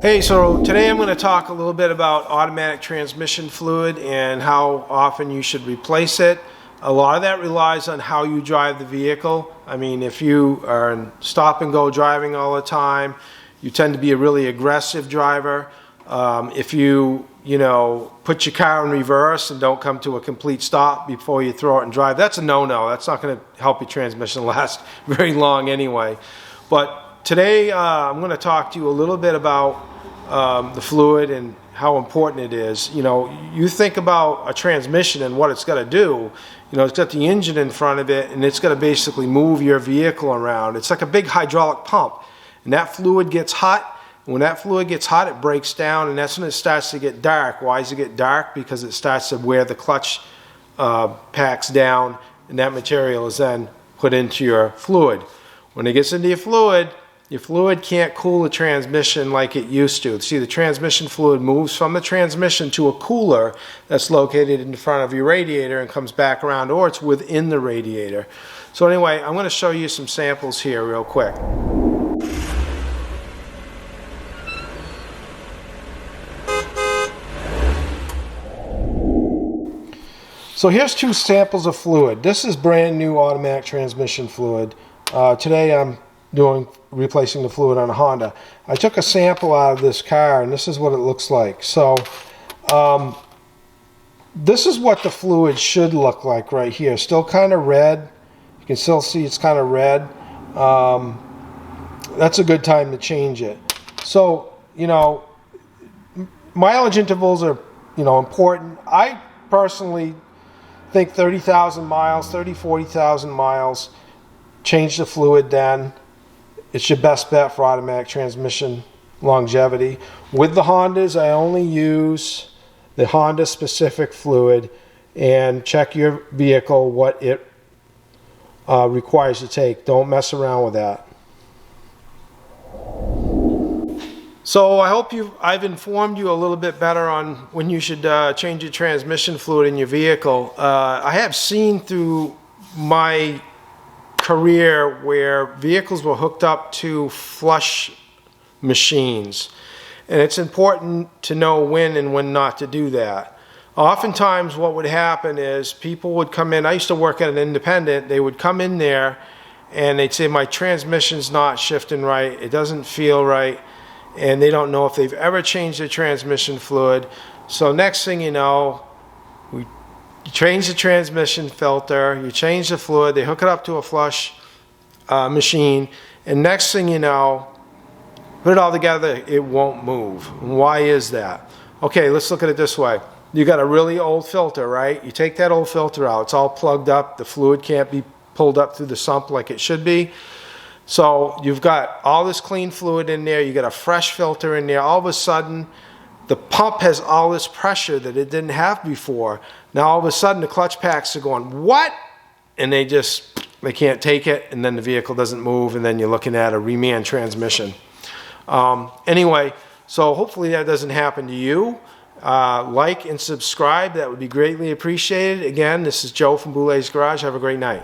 Hey, so today I'm going to talk a little bit about automatic transmission fluid and how often you should replace it. A lot of that relies on how you drive the vehicle. I mean, if you are in stop and go driving all the time, you tend to be a really aggressive driver. If you put your car in reverse and don't come to a complete stop before you throw it and drive, that's a no-no. That's not going to help your transmission last very long anyway. But today I'm going to talk to you a little bit about the fluid and how important it is. You think about a transmission and what it's got to do. It's got the engine in front of it, and it's got to basically move your vehicle around. It's like a big hydraulic pump, and that fluid gets hot. When that fluid gets hot, it breaks down, and that's when it starts to get dark. Why does it get dark? Because it starts to wear the clutch packs down, and that material is then put into your fluid. When it gets into your fluid can't cool the transmission like it used to. See, the transmission fluid moves from the transmission to a cooler that's located in front of your radiator and comes back around, or it's within the radiator. So anyway, I'm going to show you some samples here real quick. So here's two samples of fluid. This is brand new automatic transmission fluid. Today I'm replacing the fluid on a Honda. I took a sample out of this car, and this is what it looks like. So this is what the fluid should look like right here. Still kind of red. You can still see it's kind of red. That's a good time to change it. So mileage intervals are important. I personally think 30,000 miles, 40,000 miles, change the fluid then. It's your best bet for automatic transmission longevity. With the Hondas, I only use the Honda specific fluid, and check your vehicle what it requires to take. Don't mess around with that. So I hope I've informed you a little bit better on when you should change your transmission fluid in your vehicle. I have seen through my career where vehicles were hooked up to flush machines, and it's important to know when and when not to do that. Oftentimes what would happen is people would come in. I used to work at an independent. They would come in there and they'd say, my transmission's not shifting right, it doesn't feel right, and they don't know if they've ever changed their transmission fluid. So next thing you know, you change the transmission filter, you change the fluid, they hook it up to a flush machine, and next thing you know, put it all together, it won't move. Why is that? Okay, let's look at it this way. You got a really old filter, right? You take that old filter out, it's all plugged up, the fluid can't be pulled up through the sump like it should be. So you've got all this clean fluid in there, you got a fresh filter in there. All of a sudden, the pump has all this pressure that it didn't have before. Now all of a sudden the clutch packs are going, what? And they can't take it, and then the vehicle doesn't move, and then you're looking at a reman transmission. Anyway, so hopefully that doesn't happen to you. Like and subscribe, that would be greatly appreciated. Again, this is Joe from Boulet's Garage. Have a great night.